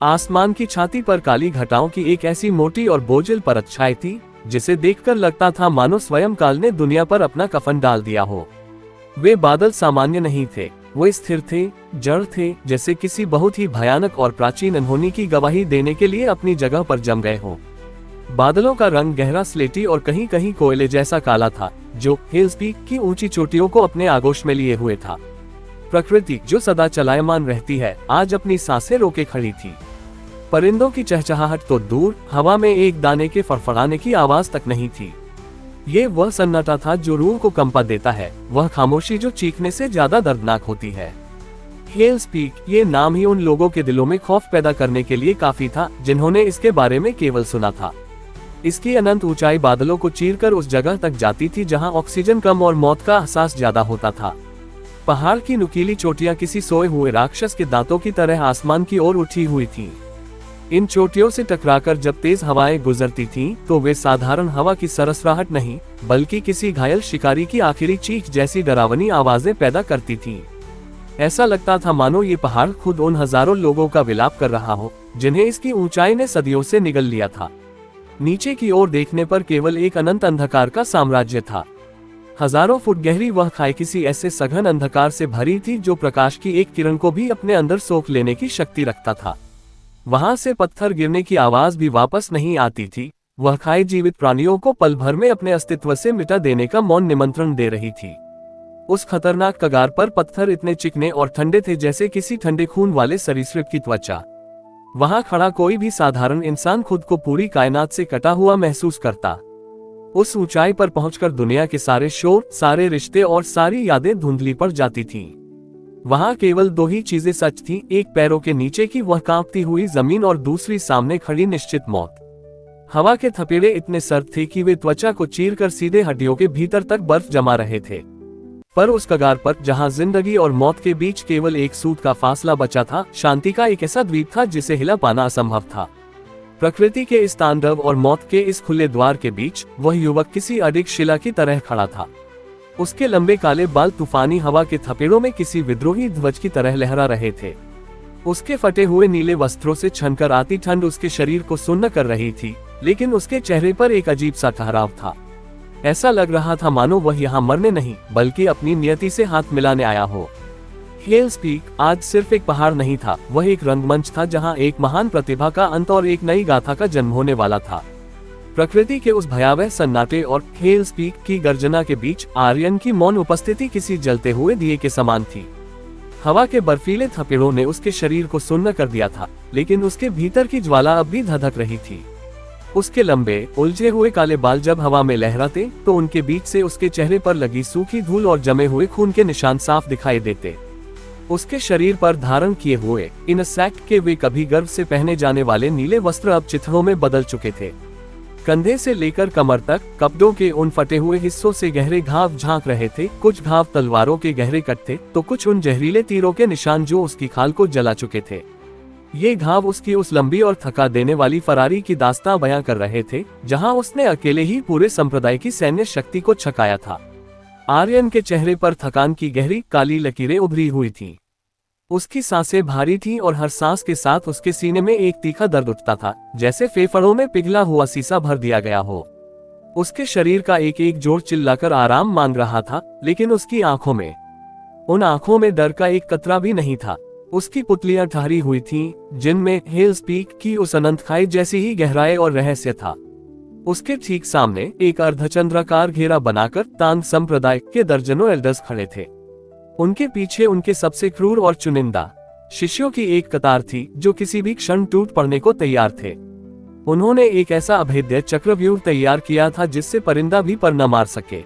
आसमान की छाती पर काली घटाओं की एक ऐसी मोटी और बोझिल परत छाई थी जिसे देखकर लगता था मानो स्वयं काल ने दुनिया पर अपना कफन डाल दिया हो। वे बादल सामान्य नहीं थे, वो स्थिर थे, जड़ थे, जैसे किसी बहुत ही भयानक और प्राचीन अनहोनी की गवाही देने के लिए अपनी जगह पर जम गए हों। बादलों का रंग गहरा स्लेटी और कहीं कहीं कोयले जैसा काला था, जो हिल्स पीक की ऊंची चोटियों को अपने आगोश में लिए हुए था। प्रकृति, जो सदा चलायमान रहती है, आज अपनी सांसें रोके खड़ी थी। परिंदों की चहचहाहट तो दूर, हवा में एक दाने के फड़फड़ाने की आवाज तक नहीं थी। ये वह सन्नाटा था जो रूह को कंपा देता है, वह खामोशी जो चीखने से ज्यादा दर्दनाक होती है। हेल्स पीक, ये नाम ही उन लोगों के दिलों में खौफ पैदा करने के लिए काफी था जिन्होंने इसके बारे में केवल सुना था। इसकी अनंत ऊंचाई बादलों को चीरकर उस जगह तक जाती थी जहां ऑक्सीजन कम और मौत का एहसास ज्यादा होता था। पहाड़ की नुकीली चोटियां किसी सोए हुए राक्षस के दांतों की तरह आसमान की ओर उठी हुई थीं। इन चोटियों से टकराकर जब तेज हवाएं गुजरती थीं, तो वे साधारण हवा की सरसराहट नहीं, बल्कि किसी घायल शिकारी की आखिरी चीख जैसी डरावनी आवाजें पैदा करती थीं। ऐसा लगता था मानो ये पहाड़ खुद उन हजारों लोगों का विलाप कर रहा हो जिन्हें इसकी ऊंचाई ने सदियों से निगल लिया था। नीचे की ओर देखने पर केवल एक अनंत अंधकार का साम्राज्य था। हजारों फुट गहरी वह खाई किसी ऐसे सघन अंधकार से भरी थी जो प्रकाश की एक किरण को भी अपने अंदर सोख लेने की शक्ति रखता था। वहां से पत्थर गिरने की आवाज भी वापस नहीं आती थी। वह खाई जीवित प्राणियों को पल भर में अपने अस्तित्व से मिटा देने का मौन निमंत्रण दे रही थी। उस खतरनाक कगार पर पत्थर इतने चिकने और ठंडे थे जैसे किसी ठंडे खून वाले सरीसृप की त्वचा। वहां खड़ा कोई भी साधारण इंसान खुद को पूरी कायनात से कटा हुआ महसूस करता। उस ऊंचाई पर पहुंचकर दुनिया के सारे शोर, सारे रिश्ते और सारी यादें धुंधली पड़ जाती थीं। वहां केवल दो ही चीजें सच थीं, एक पैरों के नीचे की वह कांपती हुई जमीन और दूसरी सामने खड़ी निश्चित मौत। हवा के थपेड़े इतने सर्द थे कि वे त्वचा को चीरकर सीधे हड्डियों के भीतर तक बर्फ जमा रहे थे। पर उस कगार पर, जहां जिंदगी और मौत के बीच केवल एक सूत का फासला बचा था, शांति का एक ऐसा द्वीप था जिसे हिला पाना असंभव था। प्रकृति के इस तांडव और मौत के इस खुले द्वार के बीच वह युवक किसी अडिग शिला की तरह खड़ा था। उसके लंबे काले बाल तूफानी हवा के थपेड़ों में किसी विद्रोही ध्वज की तरह लहरा रहे थे। उसके फटे हुए नीले वस्त्रों से छनकर आती ठंड उसके शरीर को सुन्न कर रही थी, लेकिन उसके चेहरे पर एक अजीब सा ठहराव था। ऐसा लग रहा था मानो वह यहाँ मरने नहीं, बल्कि अपनी नियति से हाथ मिलाने आया हो। हेल्स पीक आज सिर्फ एक पहाड़ नहीं था, वह एक रंगमंच था जहाँ एक महान प्रतिभा का अंत और एक नई गाथा का जन्म होने वाला था। प्रकृति के उस भयावह सन्नाटे और हेल्स पीक की गर्जना के बीच आर्यन की मौन उपस्थिति किसी जलते हुए दिए के समान थी। हवा के बर्फीले थपेड़ों ने उसके शरीर को सुन्न कर दिया था, लेकिन उसके भीतर की ज्वाला अब भी धधक रही थी। उसके लंबे उलझे हुए काले बाल जब हवा में लहराते तो उनके बीच से उसके चेहरे पर लगी सूखी धूल और जमे हुए खून के निशान साफ दिखाई देते। उसके शरीर पर धारण किए हुए इन सैक के वे कभी गर्व से पहने जाने वाले नीले वस्त्र अब चिथड़ों में बदल चुके थे। कंधे से लेकर कमर तक कपड़ों के उन फटे हुए हिस्सों से गहरे घाव झांक रहे थे। कुछ घाव तलवारों के गहरे कट थे, तो कुछ उन जहरीले तीरों के निशान जो उसकी खाल को जला चुके थे। ये घाव उसकी उस लंबी और थका देने वाली फरारी की दास्तां बयां कर रहे थे, जहां उसने अकेले ही पूरे संप्रदाय की सैन्य शक्ति को छकाया था। आर्यन के चेहरे पर थकान की गहरी काली लकीरें उभरी हुई थीं। उसकी सांसें भारी थीं और हर सांस के साथ उसके सीने में एक तीखा दर्द उठता था, जैसे फेफड़ों में पिघला हुआ शीशा भर दिया गया हो। उसके शरीर का एक एक जोड़ चिल्लाकर आराम मांग रहा था, लेकिन उसकी उन आंखों में डर का एक कतरा भी नहीं था। उसकी पुतलियां ठहरी हुई थीं, जिनमें हेल्स पीक की उस अनंत खाई जैसी ही गहराई और रहस्य था। उसके ठीक सामने एक अर्धचंद्राकार घेरा बनाकर तांग संप्रदाय के दर्जनों एल्डर्स खड़े थे। उनके पीछे उनके सबसे क्रूर और चुनिंदा शिष्यों की एक कतार थी, जो किसी भी क्षण टूट पड़ने को तैयार थे। उन्होंने एक ऐसा अभेद्य चक्रव्यूह तैयार किया था जिससे परिंदा भी पर न मार सके।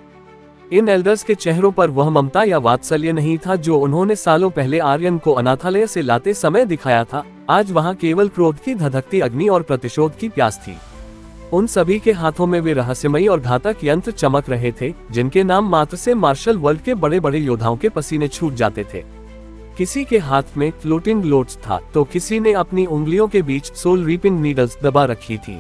इन एल्डर्स के चेहरों पर वह ममता या वात्सल्य नहीं था जो उन्होंने सालों पहले आर्यन को अनाथालय से लाते समय दिखाया था। आज वहां केवल क्रोध की धधकती अग्नि और प्रतिशोध की प्यास थी। उन सभी के हाथों में वे रहस्यमयी और घातक यंत्र चमक रहे थे, जिनके नाम मात्र से मार्शल वर्ल्ड के बड़े बड़े योद्धाओं के पसीने छूट जाते थे। किसी के हाथ में फ्लोटिंग लोट्स था, तो किसी ने अपनी उंगलियों के बीच सोल रीपिंग नीडल्स दबा रखी थी।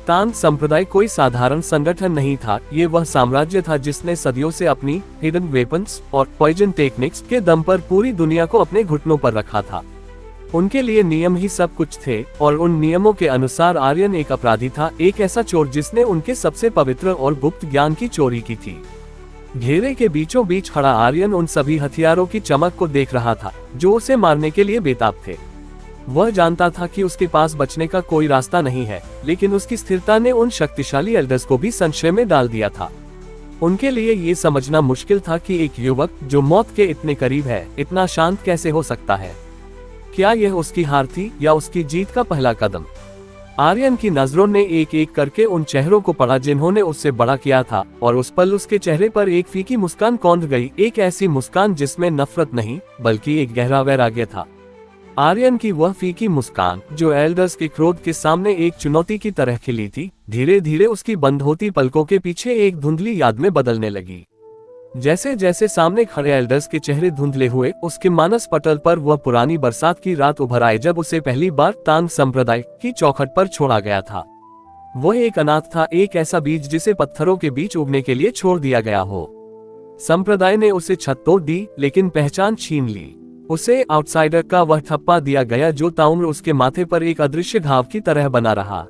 तांग संप्रदाय कोई साधारण संगठन नहीं था, ये वह साम्राज्य था जिसने सदियों से अपनी हिडन वेपन्स और पॉइजन टेक्निक्स के दम पर पूरी दुनिया को अपने घुटनों पर रखा था। उनके लिए नियम ही सब कुछ थे, और उन नियमों के अनुसार आर्यन एक अपराधी था, एक ऐसा चोर जिसने उनके सबसे पवित्र और गुप्त ज्ञान की चोरी की थी। घेरे के बीचों बीच खड़ा आर्यन उन सभी हथियारों की चमक को देख रहा था जो उसे मारने के लिए बेताब थे। वह जानता था कि उसके पास बचने का कोई रास्ता नहीं है, लेकिन उसकी स्थिरता ने उन शक्तिशाली एल्डर्स को भी संशय में डाल दिया था। उनके लिए ये समझना मुश्किल था कि एक युवक जो मौत के इतने करीब है, इतना शांत कैसे हो सकता है। क्या यह उसकी हार थी या उसकी जीत का पहला कदम? आर्यन की नजरों ने एक एक करके उन चेहरों को पढ़ा जिन्होंने उससे बड़ा किया था, और उस पल उसके चेहरे पर एक फीकी मुस्कान कौंध गई, एक ऐसी मुस्कान जिसमें नफरत नहीं बल्कि एक गहरा वैराग्य था। आर्यन की वह फीकी मुस्कान जो एल्डर्स के क्रोध के सामने एक चुनौती की तरह खिली थी, धीरे धीरे उसकी बंद होती पलकों के पीछे एक धुंधली याद में बदलने लगी। जैसे जैसे सामने खड़े एल्डर्स के चेहरे धुंधले हुए, उसके मानस पटल पर वह पुरानी बरसात की रात उभर आई जब उसे पहली बार तांग संप्रदाय की चौखट पर छोड़ा गया था। वह एक अनाथ था, एक ऐसा बीज जिसे पत्थरों के बीच उगने के लिए छोड़ दिया गया हो। संप्रदाय ने उसे छत तो दी, लेकिन पहचान छीन ली। उसे आउटसाइडर का वह ठप्पा दिया गया जो ताउम्र उसके माथे पर एक अदृश्य घाव की तरह बना रहा।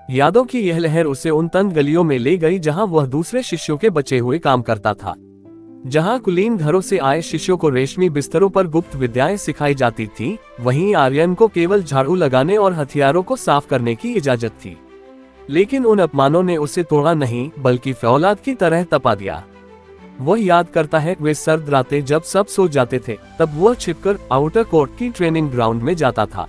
यादों की यह लहर उसे उन तंग गलियों में ले गई जहां वह दूसरे शिष्यों के बचे हुए काम करता था, जहां कुलीन घरों से आए शिष्यों को रेशमी बिस्तरों पर गुप्त विद्याएं सिखाई जाती थीं, वहीं आर्यन को केवल झाड़ू लगाने और हथियारों को साफ करने की इजाजत थी। लेकिन उन अपमानों ने उसे तोड़ा नहीं बल्कि फौलाद की तरह तपा दिया। वह याद करता है वे सर्द रातें जब सब सो जाते थे, तब वह छिपकर आउटर कोर्ट की ट्रेनिंग ग्राउंड में जाता था।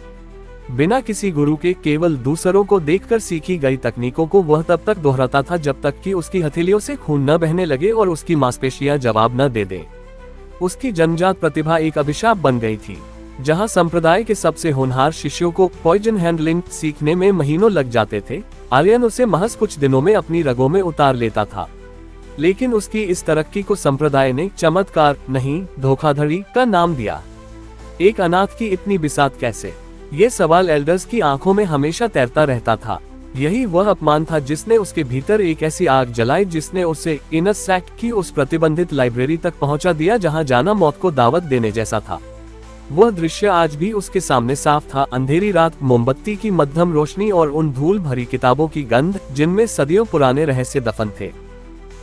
बिना किसी गुरु के केवल दूसरों को देखकर सीखी गई तकनीकों को वह तब तक दोहराता था जब तक कि उसकी हथेलियों से खून न बहने लगे और उसकी मांसपेशियां जवाब न दे दें। उसकी जन्मजात प्रतिभा एक अभिशाप बन गई थी। जहां संप्रदाय के सबसे होनहार शिष्यों को पॉइजन हैंडलिंग सीखने में महीनों लग जाते थे, आर्यन उसे महज कुछ दिनों में अपनी रगों में उतार लेता था। लेकिन उसकी इस तरक्की को संप्रदाय ने चमत्कार नहीं, धोखाधड़ी का नाम दिया। एक अनाथ की इतनी बिसात कैसे? ये सवाल एल्डर्स की आंखों में हमेशा तैरता रहता था। यही वह अपमान था जिसने उसके भीतर एक ऐसी आग जलाई जिसने उसे इनर सैक्ट की उस प्रतिबंधित लाइब्रेरी तक पहुंचा दिया जहां जाना मौत को दावत देने जैसा था। वह दृश्य आज भी उसके सामने साफ था, अंधेरी रात, मोमबत्ती की मध्यम रोशनी और उन धूल भरी किताबों की गंध जिनमें सदियों पुराने रहस्य दफन थे।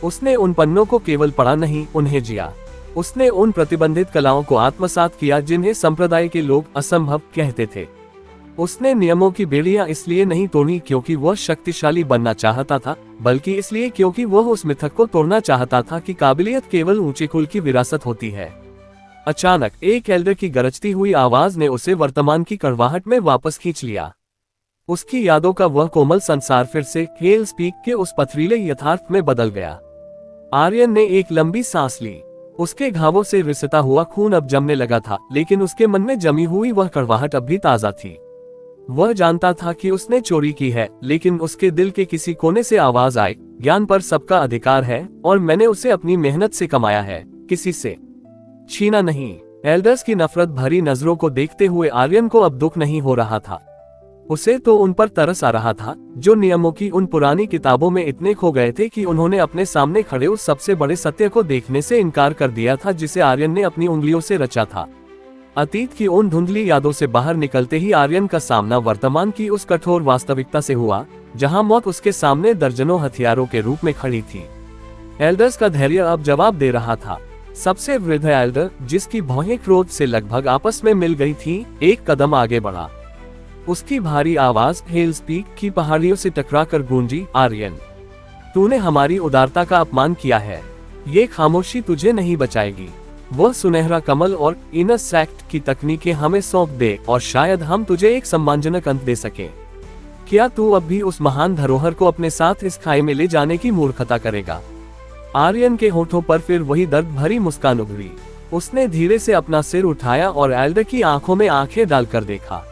उसने उन पन्नों को केवल पढ़ा नहीं, उन्हें जिया। उसने उन प्रतिबंधित कलाओं को आत्मसात किया जिन्हें संप्रदाय के लोग असंभव कहते थे। उसने नियमों की बेड़ियां इसलिए नहीं तोड़ी क्योंकि वह शक्तिशाली बनना चाहता था, बल्कि इसलिए क्योंकि वह उस मिथक को तोड़ना चाहता था कि काबिलियत केवल ऊंचे कुल की विरासत होती है। अचानक एक एल्डर की गरजती हुई आवाज ने उसे वर्तमान की कड़वाहट में वापस खींच लिया। उसकी यादों का वह कोमल संसार फिर से हेल्स पीक के उस पथरीले यथार्थ में बदल गया। आर्यन ने एक लंबी सांस ली। उसके घावों से रिसता हुआ खून अब जमने लगा था, लेकिन उसके मन में जमी हुई वह कड़वाहट अब भी ताजा थी। वह जानता था कि उसने चोरी की है, लेकिन उसके दिल के किसी कोने से आवाज आई, ज्ञान पर सबका अधिकार है और मैंने उसे अपनी मेहनत से कमाया है, किसी से छीना नहीं। एल्डर्स की नफरत भरी नजरों को देखते हुए आर्यन को अब दुख नहीं हो रहा था। उसे तो उन पर तरस आ रहा था जो नियमों की उन पुरानी किताबों में इतने खो गए थे कि उन्होंने अपने सामने खड़े उस सबसे बड़े सत्य को देखने से इनकार कर दिया था जिसे आर्यन ने अपनी उंगलियों से रचा था। अतीत की उन धुंधली यादों से बाहर निकलते ही आर्यन का सामना वर्तमान की उस कठोर वास्तविकता से हुआ, जहां मौत उसके सामने दर्जनों हथियारों के रूप में खड़ी थी। एल्डर्स का धैर्य अब जवाब दे रहा था। सबसे वृद्ध एल्डर, जिसकी भौहें क्रोध से लगभग आपस में मिल गई थी, एक कदम आगे बढ़ा। उसकी भारी आवाज हेल्स पीक की पहाड़ियों से टकराकर गूंजी, आर्यन, तूने हमारी उदारता का अपमान किया है। ये खामोशी तुझे नहीं बचाएगी। वह सुनहरा कमल और इनर सैक्ट की तकनीकें हमें सौंप दे और शायद हम तुझे एक सम्मानजनक अंत दे सके। क्या तू अब भी उस महान धरोहर को अपने साथ इस खाई में ले जाने की मूर्खता करेगा? आर्यन के होठों पर फिर वही दर्द भरी मुस्कान उभरी। उसने धीरे से अपना सिर उठाया और एल्डर की आंखों में आंखें डालकर देखा।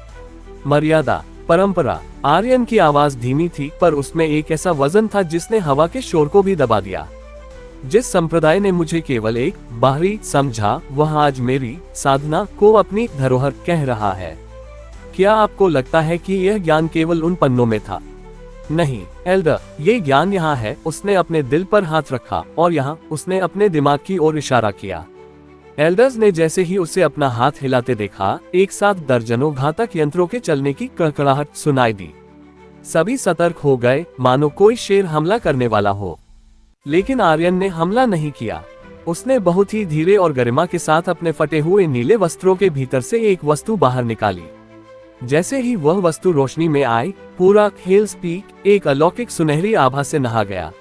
मर्यादा, परंपरा। आर्यन की आवाज धीमी थी, पर उसमें एक ऐसा वजन था जिसने हवा के शोर को भी दबा दिया। जिस संप्रदाय ने मुझे केवल एक बाहरी समझा, वह आज मेरी साधना को अपनी धरोहर कह रहा है। क्या आपको लगता है कि यह ज्ञान केवल उन पन्नों में था? नहीं एल्डर, ये ज्ञान यहाँ है। उसने अपने दिल पर हाथ रखा और यहाँ उसने अपने दिमाग की ओर इशारा किया। एल्डर्स ने जैसे ही उसे अपना हाथ हिलाते देखा, एक साथ दर्जनों घातक यंत्रों के चलने की कड़कड़ाहट सुनाई दी। सभी सतर्क हो गए, मानो कोई शेर हमला करने वाला हो। लेकिन आर्यन ने हमला नहीं किया। उसने बहुत ही धीरे और गरिमा के साथ अपने फटे हुए नीले वस्त्रों के भीतर से एक वस्तु बाहर निकाली। जैसे ही वह वस्तु रोशनी में आई, पूरा हेल्स पीक एक अलौकिक सुनहरी आभा से नहा गया।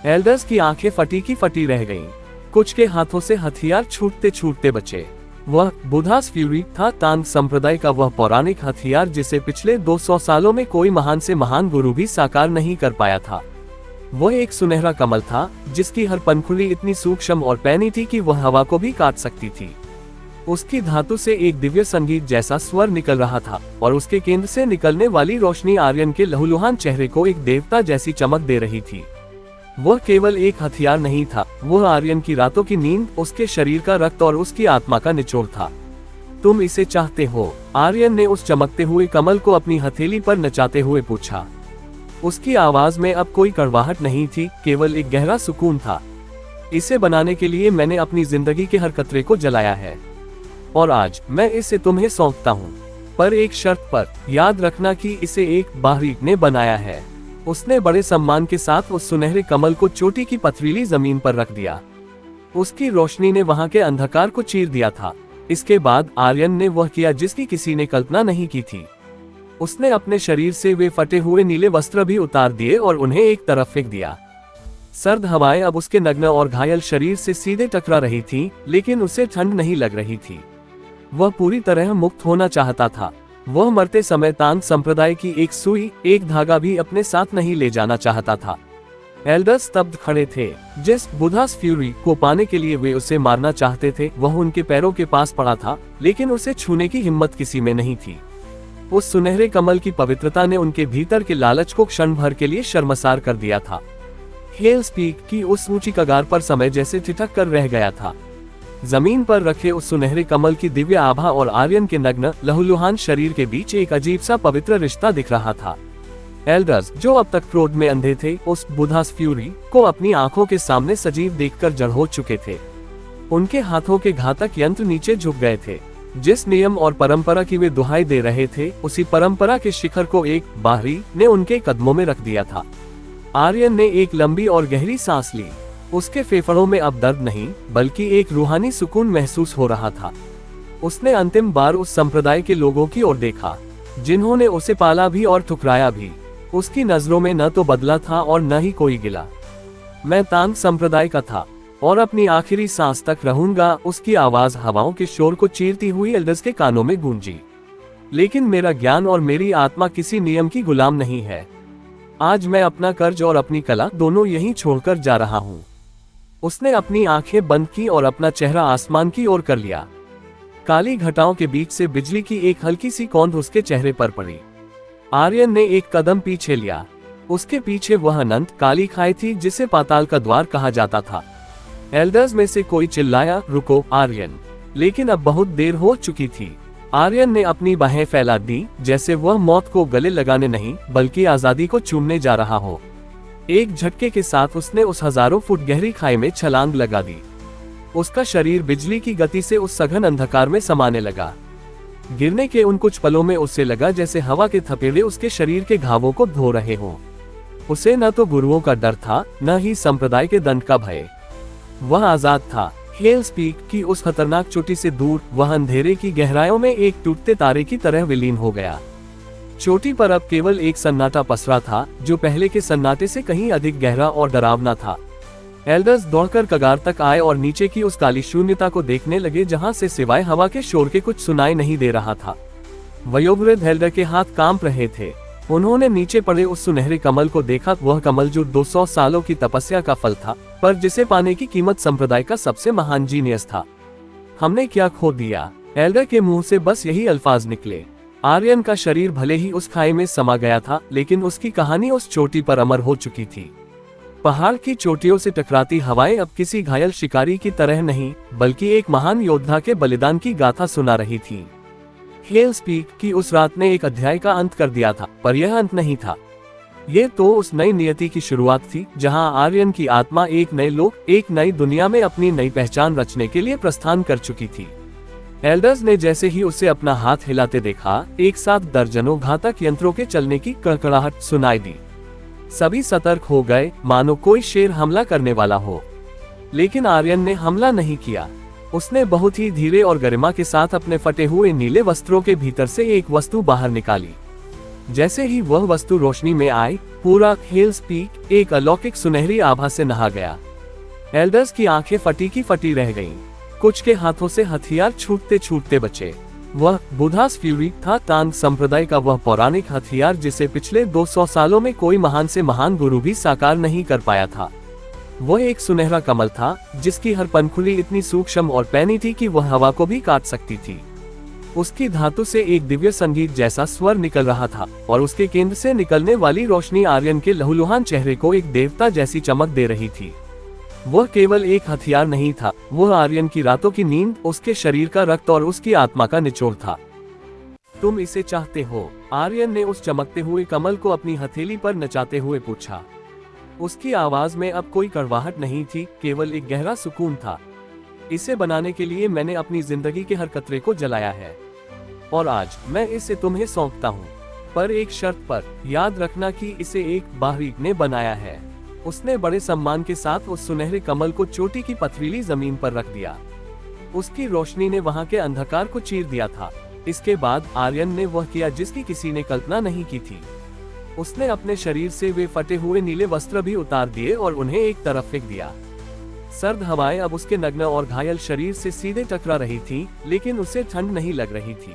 एल्डर्स की आंखें फटी की फटी रह गईं। कुछ के हाथों से हथियार छूटते छूटते बचे। वह बुधास फ्यूरी था, तांग संप्रदाय का वह पौराणिक हथियार जिसे पिछले 200 सालों में कोई महान से महान गुरु भी साकार नहीं कर पाया था। वह एक सुनहरा कमल था, जिसकी हर पंखुड़ी इतनी सूक्ष्म और पैनी थी कि वह हवा को भी काट सकती थी। उसकी धातु से एक दिव्य संगीत जैसा स्वर निकल रहा था, और उसके केंद्र से निकलने वाली रोशनी आर्यन के लहूलुहान चेहरे को एक देवता जैसी चमक दे रही थी। वह केवल एक हथियार नहीं था, वह आर्यन की रातों की नींद, उसके शरीर का रक्त और उसकी आत्मा का निचोड़ था। तुम इसे चाहते हो? आर्यन ने उस चमकते हुए कमल को अपनी हथेली पर नचाते हुए पूछा। उसकी आवाज में अब कोई कड़वाहट नहीं थी, केवल एक गहरा सुकून था। इसे बनाने के लिए मैंने अपनी जिंदगी के हर कतरे को जलाया है, और आज मैं इसे तुम्हें सौंपता हूँ, पर एक शर्त पर। याद रखना कि इसे एक बाहरी ने बनाया है। उसने बड़े सम्मान के साथ उस सुनहरे कमल को चोटी की पथरीली जमीन पर रख दिया। उसकी रोशनी ने वहां के अंधकार को चीर दिया था। इसके बाद आर्यन ने वह किया जिसकी किसी ने कल्पना नहीं की थी। उसने अपने शरीर से वे फटे हुए नीले वस्त्र भी उतार दिए और उन्हें एक तरफ फेंक दिया। सर्द हवाएं अब उसके नग्न और घायल शरीर से सीधे टकरा रही थीं, लेकिन उसे ठंड नहीं लग रही थी। वह पूरी तरह मुक्त होना चाहता था। वह मरते समय तांग संप्रदाय की एक सुई, एक धागा भी अपने साथ नहीं ले जाना चाहता था। एल्डर्स स्तब्ध खड़े थे। जिस बुधास फ्यूरी को पाने के लिए वे उसे मारना चाहते थे, वह उनके पैरों के पास पड़ा था, लेकिन उसे छूने की हिम्मत किसी में नहीं थी। उस सुनहरे कमल की पवित्रता ने उनके भीतर के लालच को क्षण भर के लिए शर्मसार कर दिया था। हेल्स पीक की उस ऊंची कगार पर समय जैसे ठिठक कर रह गया था। जमीन पर रखे उस सुनहरे कमल की दिव्य आभा और आर्यन के नग्न लहूलुहान शरीर के बीच एक अजीब सा पवित्र रिश्ता दिख रहा था। एल्डर्स, जो अब तक क्रोध में अंधे थे, उस बुधास फ्यूरी को अपनी आंखों के सामने सजीव देखकर जड़ हो चुके थे। उनके हाथों के घातक यंत्र नीचे झुक गए थे। जिस नियम और परंपरा की वे दुहाई दे रहे थे, उसी परंपरा के शिखर को एक बाहरी ने उनके कदमों में रख दिया था। आर्यन ने एक लंबी और गहरी सांस ली। उसके फेफड़ों में अब दर्द नहीं, बल्कि एक रूहानी सुकून महसूस हो रहा था। उसने अंतिम बार उस संप्रदाय के लोगों की ओर देखा, जिन्होंने उसे पाला भी और ठुकराया भी। उसकी नजरों में न तो बदला था और न ही कोई गिला। मैं तांग संप्रदाय का था, और अपनी आखिरी सांस तक रहूंगा। उसकी आवाज हवाओं के शोर को चीरती हुई एल्डर्स के कानों में गूंजी। लेकिन मेरा ज्ञान और मेरी आत्मा किसी नियम की गुलाम नहीं है। आज मैं अपना कर्ज और अपनी कला दोनों यहीं छोड़कर जा रहा हूँ। उसने अपनी आंखें बंद की और अपना चेहरा आसमान की ओर कर लिया। काली घटाओं के बीच से बिजली की एक हल्की सी कौंध उसके चेहरे पर पड़ी। आर्यन ने एक कदम पीछे लिया। उसके पीछे वह अनंत काली खाई थी, जिसे पाताल का द्वार कहा जाता था। एल्डर्स में से कोई चिल्लाया, रुको आर्यन, लेकिन अब बहुत देर हो चुकी थी। आर्यन ने अपनी बाहें फैला दी, जैसे वह मौत को गले लगाने नहीं, बल्कि आजादी को चूमने जा रहा हो। एक झटके के साथ उसने उस हजारों फुट गहरी खाई में छलांग लगा दी। उसका शरीर बिजली की गति से उस सघन अंधकार में समाने लगा। गिरने के उन कुछ पलों में उसे लगा जैसे हवा के थपेड़े उसके शरीर के घावों को धो रहे हों। उसे न तो गुरुओं का डर था, न ही संप्रदाय के दंड का भय। वह आजाद था। हेल्स पीक की उस खतरनाक चोटी से दूर, वह अंधेरे की गहराइयों में एक टूटते तारे की तरह विलीन हो गया। चोटी पर अब केवल एक सन्नाटा पसरा था, जो पहले के सन्नाटे से कहीं अधिक गहरा और डरावना था। एल्डर्स दौड़कर कगार तक आए और नीचे की उस काली शून्यता को देखने लगे, जहां से सिवाय हवा के शोर के कुछ सुनाई नहीं दे रहा था। वयोवृद्ध एल्डर के हाथ कांप रहे थे। उन्होंने नीचे पड़े उस सुनहरे कमल को देखा, वह कमल जो 200 सालों की तपस्या का फल था, पर जिसे पाने की कीमत संप्रदाय का सबसे महान जीनियस था। हमने क्या खो दिया? एल्डर के मुंह से बस यही अल्फाज निकले। आर्यन का शरीर भले ही उस खाई में समा गया था, लेकिन उसकी कहानी उस चोटी पर अमर हो चुकी थी। पहाड़ की चोटियों से टकराती हवाएं अब किसी घायल शिकारी की तरह नहीं, बल्कि एक महान योद्धा के बलिदान की गाथा सुना रही थी। हेल्स पीक की उस रात ने एक अध्याय का अंत कर दिया था, पर यह अंत नहीं था। ये तो उस नई नियति की शुरुआत थी जहां आर्यन की आत्मा एक नए लोक, एक नई दुनिया में अपनी नई पहचान रचने के लिए प्रस्थान कर चुकी थी। एल्डर्स ने जैसे ही उसे अपना हाथ हिलाते देखा, एक साथ दर्जनों घातक यंत्रों के चलने की कड़कड़ाहट सुनाई दी। सभी सतर्क हो गए, मानो कोई शेर हमला करने वाला हो। लेकिन आर्यन ने हमला नहीं किया। उसने बहुत ही धीरे और गरिमा के साथ अपने फटे हुए नीले वस्त्रों के भीतर से एक वस्तु बाहर निकाली। जैसे ही वह वस्तु रोशनी में आई, पूरा हेल्स पीक एक अलौकिक सुनहरी आभा से नहा गया। एल्डर्स की आंखें फटी की फटी रह गईं। कुछ के हाथों से हथियार छूटते छूटते बचे। वह बुधास फ्यूरी था, तांग संप्रदाय का वह पौराणिक हथियार जिसे पिछले 200 सालों में कोई महान से महान गुरु भी साकार नहीं कर पाया था। वह एक सुनहरा कमल था जिसकी हर पंखुड़ी इतनी सूक्ष्म और पैनी थी कि वह हवा को भी काट सकती थी। उसकी धातु से एक दिव्य संगीत जैसा स्वर निकल रहा था और उसके केंद्र से निकलने वाली रोशनी आर्यन के लहूलुहान चेहरे को एक देवता जैसी चमक दे रही थी। वह केवल एक हथियार नहीं था, वह आर्यन की रातों की नींद, उसके शरीर का रक्त और उसकी आत्मा का निचोड़ था। तुम इसे चाहते हो? आर्यन ने उस चमकते हुए कमल को अपनी हथेली पर नचाते हुए पूछा। उसकी आवाज में अब कोई कड़वाहट नहीं थी, केवल एक गहरा सुकून था। इसे बनाने के लिए मैंने अपनी जिंदगी के हर कतरे को जलाया है और आज मैं इसे तुम्हें सौंपता हूँ, पर एक शर्त पर। याद रखना कि इसे एक बाहरी ने बनाया है। उसने बड़े सम्मान के साथ उस सुनहरे कमल को चोटी की पथरीली जमीन पर रख दिया। उसकी रोशनी ने वहां के अंधकार को चीर दिया था। इसके बाद आर्यन ने वह किया जिसकी किसी ने कल्पना नहीं की थी। उसने अपने शरीर से वे फटे हुए नीले वस्त्र भी उतार दिए और उन्हें एक तरफ फेंक दिया। सर्द हवाएं अब उसके नग्न और घायल शरीर से सीधे टकरा रही थी, लेकिन उसे ठंड नहीं लग रही थी।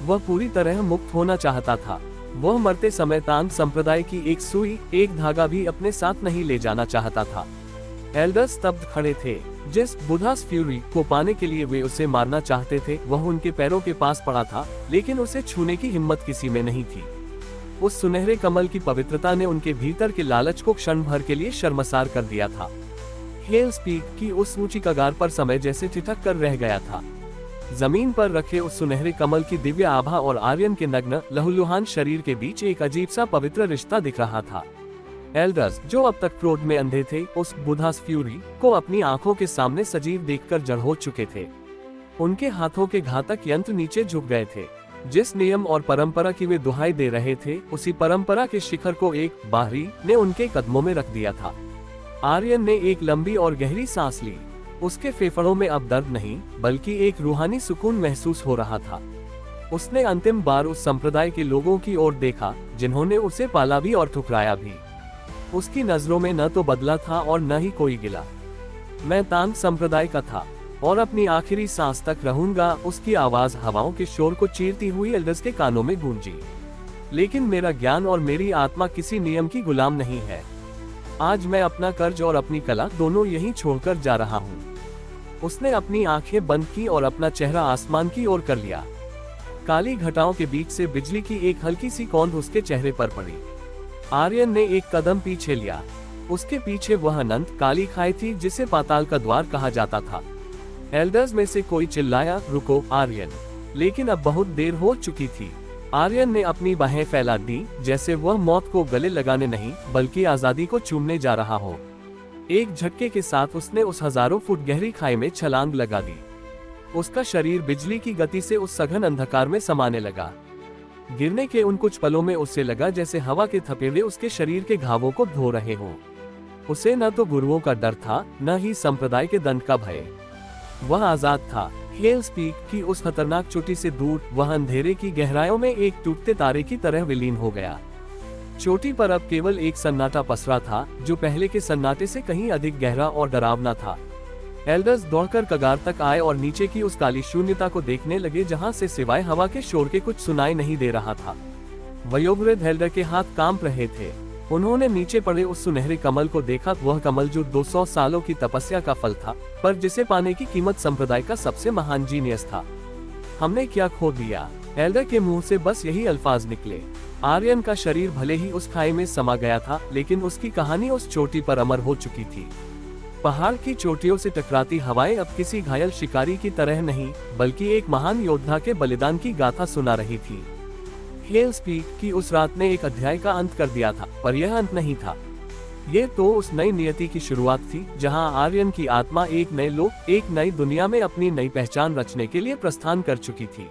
वह पूरी तरह मुक्त होना चाहता था। वह मरते समय तांग संप्रदाय की एक सुई, एक धागा भी अपने साथ नहीं ले जाना चाहता था। एल्डर्स स्तब्ध खड़े थे। जिस बुधास फ्यूरी को पाने के लिए वे उसे मारना चाहते थे, वह उनके पैरों के पास पड़ा था, लेकिन उसे छूने की हिम्मत किसी में नहीं थी। उस सुनहरे कमल की पवित्रता ने उनके भीतर के लालच को क्षण भर के लिए शर्मसार कर दिया था। हेल्स पीक की उस ऊंची कगार पर समय जैसे ठिठक कर रह गया था। जमीन पर रखे उस सुनहरे कमल की दिव्य आभा और आर्यन के नग्न लहूलुहान शरीर के बीच एक अजीब सा पवित्र रिश्ता दिख रहा था। एल्डर्स, जो अब तक क्रोध में अंधे थे, उस बुधास फ्यूरी को अपनी आंखों के सामने सजीव देखकर जड़ हो चुके थे। उनके हाथों के घातक यंत्र नीचे झुक गए थे। जिस नियम और परंपरा की वे दुहाई दे रहे थे, उसी परंपरा के शिखर को एक बाहरी ने उनके कदमों में रख दिया था। आर्यन ने एक लंबी और गहरी सांस ली। उसके फेफड़ों में अब दर्द नहीं, बल्कि एक रूहानी सुकून महसूस हो रहा था। उसने अंतिम बार उस संप्रदाय के लोगों की ओर देखा जिन्होंने उसे पाला भी और ठुकराया भी। उसकी नजरों में न तो बदला था और न ही कोई गिला। मैं तांग संप्रदाय का था और अपनी आखिरी सांस तक रहूंगा। उसकी आवाज हवाओं के शोर को चीरती हुई एल्डर्स के कानों में गूंजी। लेकिन मेरा ज्ञान और मेरी आत्मा किसी नियम की गुलाम नहीं है। आज मैं अपना कर्ज और अपनी कला दोनों यहीं छोड़कर जा रहा हूँ। उसने अपनी आंखें बंद की और अपना चेहरा आसमान की ओर कर लिया। काली घटाओं के बीच से बिजली की एक हल्की सी कौंध उसके चेहरे पर पड़ी। आर्यन ने एक कदम पीछे लिया। उसके पीछे वह अनंत काली खाई थी जिसे पाताल का द्वार कहा जाता था। एल्डर्स में से कोई चिल्लाया, रुको आर्यन। लेकिन अब बहुत देर हो चुकी थी। आर्यन ने अपनी बाहें फैला दी, जैसे वह मौत को गले लगाने नहीं, बल्कि आजादी को चूमने जा रहा हो। एक झटके के साथ उसने उस हजारों फुट गहरी खाई में छलांग लगा दी। उसका शरीर बिजली की गति से उस सघन अंधकार में समाने लगा। गिरने के उन कुछ पलों में उसे लगा जैसे हवा के थपेड़े उसके शरीर के घावों को धो रहे हों। उसे न तो गुरुओं का डर था, न ही संप्रदाय के दंड का भय। वह आजाद था। हेल्स पीक की उस खतरनाक चोटी से दूर, वह अंधेरे की गहराइयों में एक टूटते तारे की तरह विलीन हो गया। चोटी पर अब केवल एक सन्नाटा पसरा था, जो पहले के सन्नाटे से कहीं अधिक गहरा और डरावना था। एल्डर्स दौड़कर कगार तक आए और नीचे की उस काली शून्यता को देखने लगे, जहां से सिवाय हवा के शोर के कुछ सुनाई नहीं दे रहा था। वयोवृद्ध एल्डर के हाथ कांप रहे थे। उन्होंने नीचे पड़े उस सुनहरे कमल को देखा, वह कमल जो 200 सालों की तपस्या का फल था, पर जिसे पाने की कीमत संप्रदाय का सबसे महान जीनियस था। हमने क्या खो दिया? एल्डर के मुंह से बस यही अल्फाज निकले। आर्यन का शरीर भले ही उस खाई में समा गया था, लेकिन उसकी कहानी उस चोटी पर अमर हो चुकी थी। पहाड़ की चोटियों से टकराती हवाएं अब किसी घायल शिकारी की तरह नहीं, बल्कि एक महान योद्धा के बलिदान की गाथा सुना रही थी। हेल स्पीक की उस रात ने एक अध्याय का अंत कर दिया था, पर यह अंत नहीं था। ये तो उस नई नियति की शुरुआत थी जहां आर्यन की आत्मा एक नए लोक, एक नई दुनिया में अपनी नई पहचान रचने के लिए प्रस्थान कर चुकी थी।